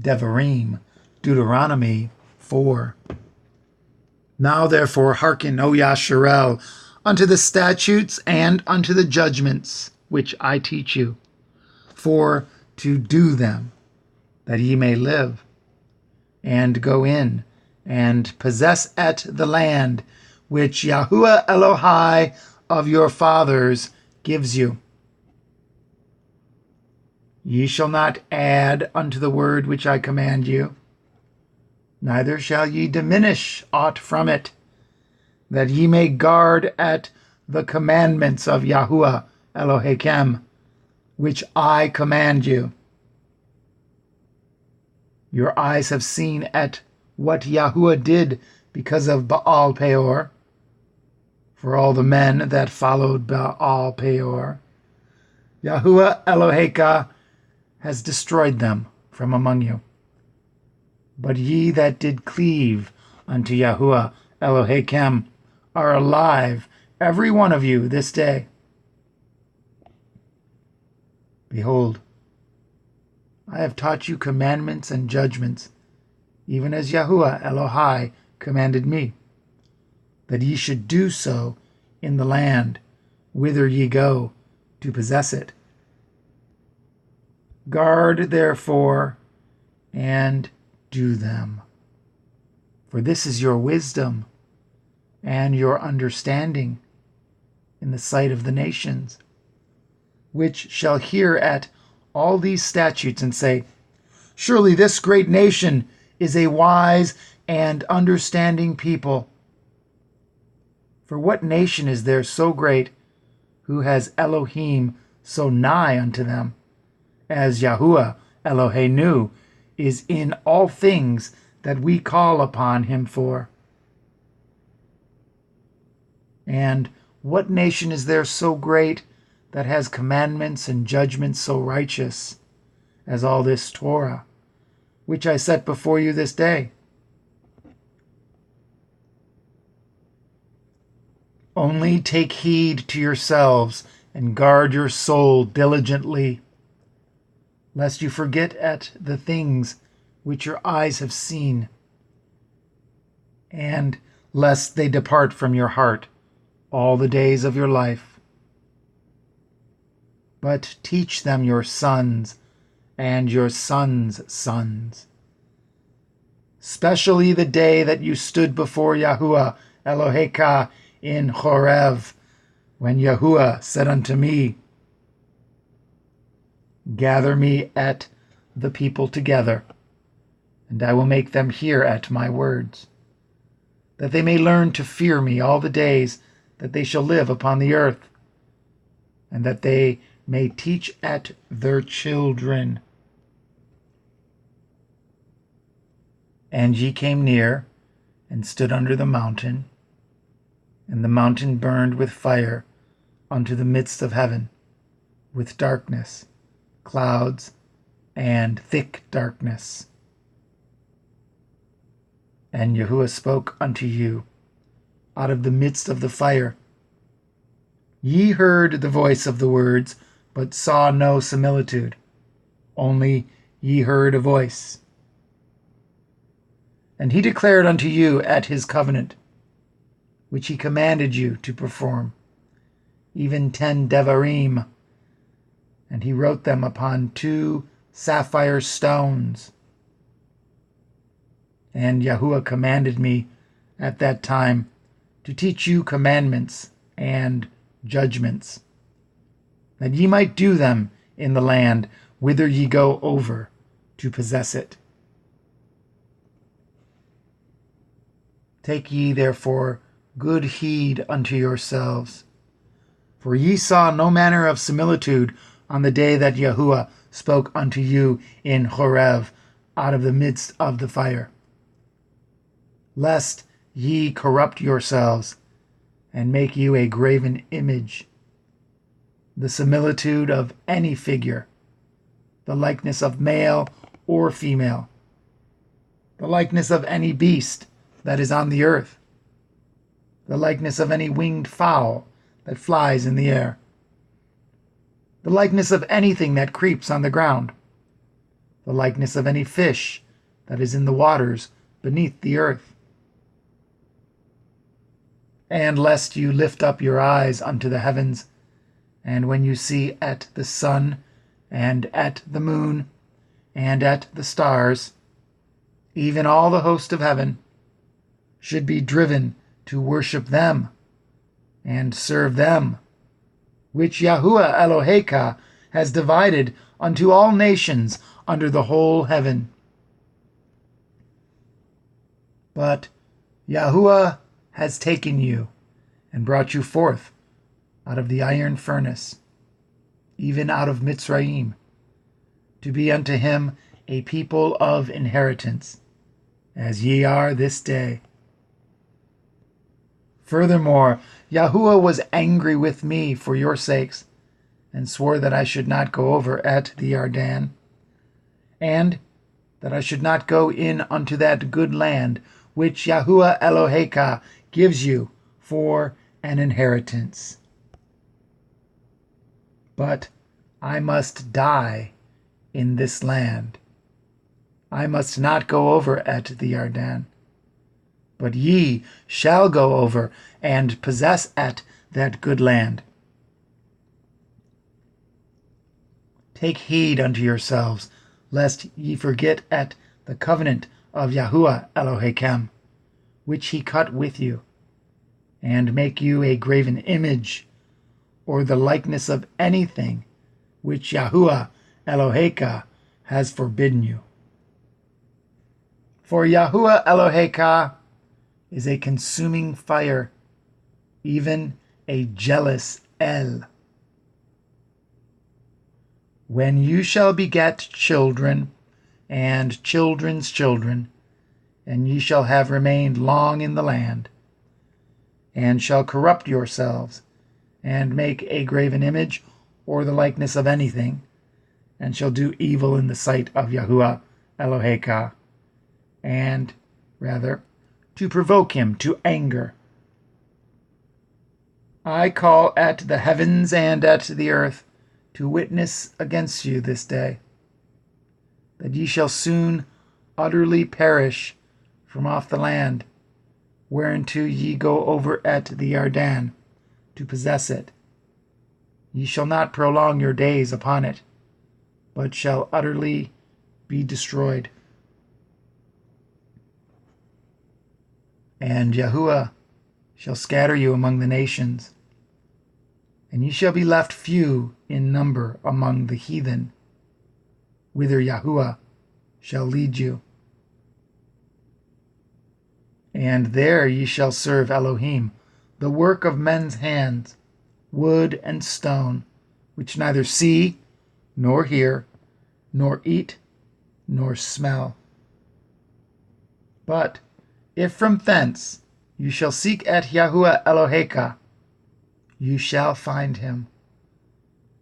Devarim, Deuteronomy 4. Now therefore hearken, O Yasharel, unto the statutes and unto the judgments which I teach you, for to do them, that ye may live, and go in, and possess at the land which Yahuwah Elohai of your fathers gives you. Ye shall not add unto the word which I command you, neither shall ye diminish aught from it, that ye may guard at the commandments of Yahuwah Elohechem, which I command you. Your eyes have seen at what Yahuwah did because of Baal Peor, for all the men that followed Baal Peor. Yahuwah Eloheka has destroyed them from among you. But ye that did cleave unto Yahuwah Elohechem are alive, every one of you, this day. Behold, I have taught you commandments and judgments, even as Yahuwah Elohai commanded me, that ye should do so in the land whither ye go to possess it. Guard therefore and do them, for this is your wisdom and your understanding in the sight of the nations, which shall hear at all these statutes and say, surely this great nation is a wise and understanding people. For what nation is there so great, who has Elohim so nigh unto them, as Yahuwah Eloheinu is in all things that we call upon him for? And what nation is there so great that has commandments and judgments so righteous as all this Torah, which I set before you this day? Only take heed to yourselves and guard your soul diligently, lest you forget at the things which your eyes have seen, and lest they depart from your heart all the days of your life. But teach them your sons and your sons' sons, especially the day that you stood before Yahuwah Eloheka in Horev, when Yahuwah said unto me, gather me at the people together, and I will make them hear at my words, that they may learn to fear me all the days that they shall live upon the earth, and that they may teach at their children. And ye came near, and stood under the mountain, and the mountain burned with fire unto the midst of heaven, with darkness, clouds, and thick darkness. And Yahuwah spoke unto you out of the midst of the fire. Ye heard the voice of the words, but saw no similitude, only ye heard a voice. And he declared unto you at his covenant, which he commanded you to perform, even 10 devarim, and he wrote them upon 2 sapphire stones. And Yahuwah commanded me at that time to teach you commandments and judgments, that ye might do them in the land whither ye go over to possess it. Take ye therefore good heed unto yourselves, for ye saw no manner of similitude on the day that Yahuwah spoke unto you in Horev out of the midst of the fire, lest ye corrupt yourselves and make you a graven image, the similitude of any figure, the likeness of male or female, the likeness of any beast that is on the earth, the likeness of any winged fowl that flies in the air, the likeness of anything that creeps on the ground, the likeness of any fish that is in the waters beneath the earth. And lest you lift up your eyes unto the heavens, and when you see at the sun, and at the moon, and at the stars, even all the host of heaven, should be driven to worship them, and serve them, which Yahuwah Eloheka has divided unto all nations under the whole heaven. But Yahuwah has taken you and brought you forth out of the iron furnace, even out of Mitzrayim, to be unto him a people of inheritance, as ye are this day. Furthermore, Yahuwah was angry with me for your sakes, and swore that I should not go over at the Yarden, and that I should not go in unto that good land which Yahuwah Eloheka gives you for an inheritance. But I must die in this land. I must not go over at the Yarden, but ye shall go over and possess at that good land. Take heed unto yourselves, lest ye forget at the covenant of Yahuwah Elohechem, which he cut with you, and make you a graven image, or the likeness of anything which Yahuwah Eloheka has forbidden you. For Yahuwah Eloheka is a consuming fire, even a jealous El. When you shall beget children, and children's children, and ye shall have remained long in the land, and shall corrupt yourselves, and make a graven image, or the likeness of anything, and shall do evil in the sight of Yahuwah Eloheka, and, rather, to provoke him to anger. I call at the heavens and at the earth to witness against you this day, that ye shall soon utterly perish from off the land, whereunto ye go over at the Yarden to possess it. Ye shall not prolong your days upon it, but shall utterly be destroyed. And Yahuwah shall scatter you among the nations, and ye shall be left few in number among the heathen, whither Yahuwah shall lead you. And there ye shall serve Elohim, the work of men's hands, wood and stone, which neither see, nor hear, nor eat, nor smell. But if from thence you shall seek at Yahuwah Eloheka, you shall find him,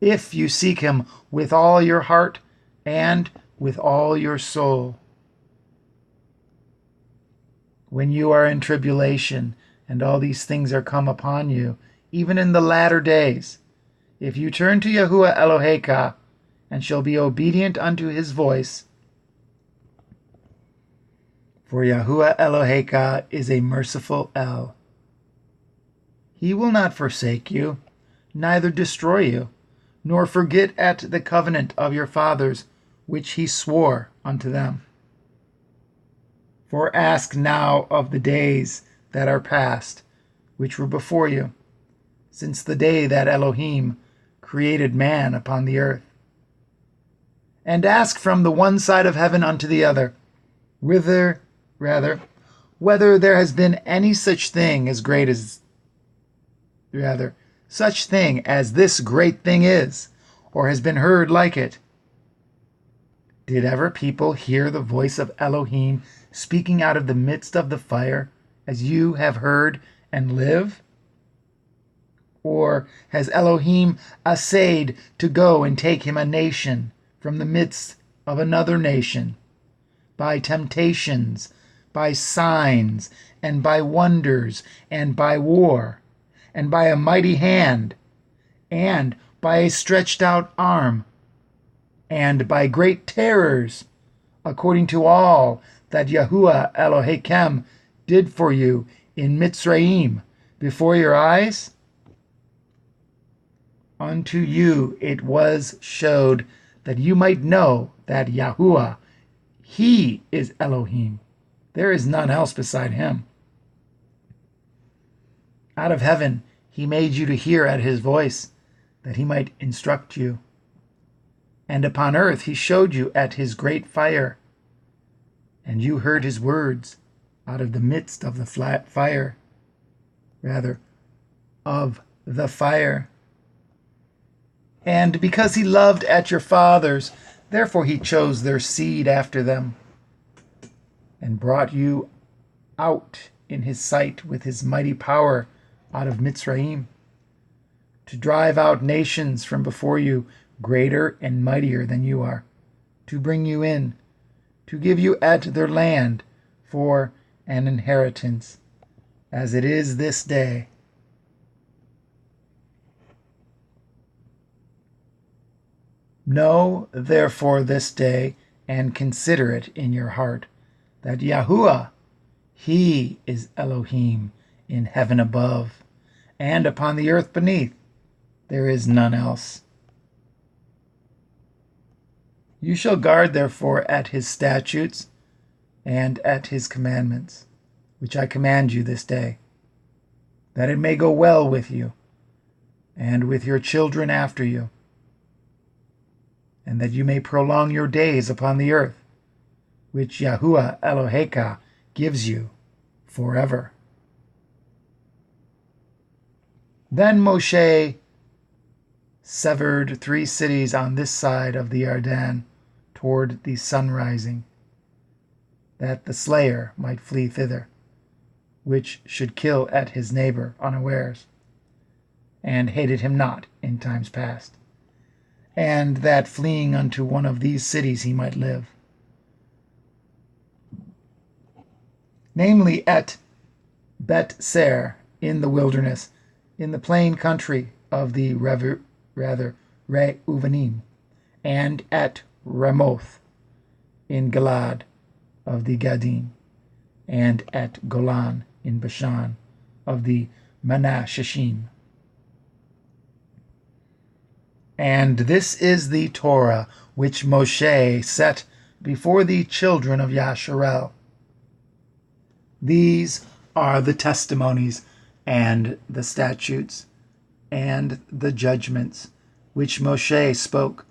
if you seek him with all your heart and with all your soul. When you are in tribulation, and all these things are come upon you, even in the latter days, if you turn to Yahuwah Eloheka, and shall be obedient unto his voice, for Yahuwah Eloheka is a merciful El. He will not forsake you, neither destroy you, nor forget at the covenant of your fathers, which he swore unto them. For ask now of the days that are past, which were before you, since the day that Elohim created man upon the earth. And ask from the one side of heaven unto the other, whether there has been any such thing as this great thing is, or has been heard like it. Did ever people hear the voice of Elohim speaking out of the midst of the fire, as you have heard and live? Or has Elohim essayed to go and take him a nation from the midst of another nation, by temptations, by signs, and by wonders, and by war, and by a mighty hand, and by a stretched out arm, and by great terrors according to all that Yahuwah Elohechem did for you in Mitzrayim before your eyes? Unto you it was showed that you might know that Yahuwah, He is Elohim. There is none else beside Him. Out of heaven He made you to hear at His voice, that He might instruct you. And upon earth He showed you at His great fire, and you heard His words out of the midst of the fire, of the fire. And because He loved at your fathers, therefore He chose their seed after them, and brought you out in His sight with His mighty power out of Mitzrayim, to drive out nations from before you, greater and mightier than you are, to bring you in, to give you at their land for an inheritance, as it is this day. Know therefore this day, and consider it in your heart, that Yahuwah, He is Elohim in heaven above, and upon the earth beneath. There is none else. You shall guard therefore at His statutes and at His commandments, which I command you this day, that it may go well with you, and with your children after you, and that you may prolong your days upon the earth, which Yahuwah Eloheka gives you forever. Then Moshe severed 3 cities on this side of the Yarden toward the sun rising, that the slayer might flee thither, which should kill at his neighbor unawares, and hated him not in times past, and that fleeing unto one of these cities he might live, namely at Bet Ser in the wilderness, in the plain country of the Reuvenim, and at Ramoth in Gilad of the Gadim, and at Golan in Bashan of the Manashashim. And this is the Torah which Moshe set before the children of Yasharel. These are the testimonies and the statutes and the judgments which Moshe spoke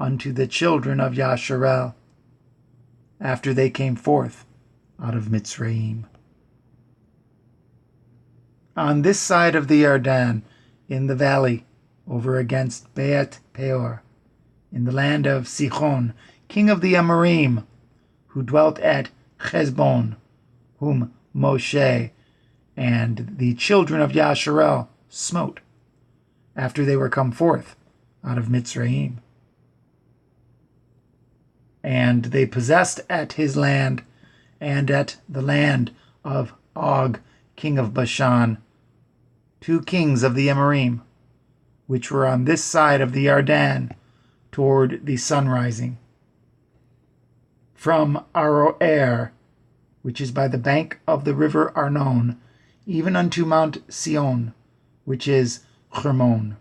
unto the children of Yasharel after they came forth out of Mitzrayim. On this side of the Yarden, in the valley, over against Beit Peor, in the land of Sichon, king of the Amorim, who dwelt at Hezbon, whom Moshe and the children of Yasharel smote, after they were come forth out of Mitzrayim. And they possessed at his land, and at the land of Og, king of Bashan, 2 kings of the Amorim, which were on this side of the Yarden, toward the sun rising. From Aroer, which is by the bank of the river Arnon, even unto Mount Sion, which is Hermon,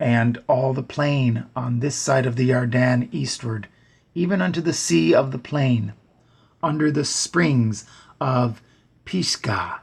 and all the plain on this side of the Yarden eastward, even unto the sea of the plain, under the springs of Pisgah,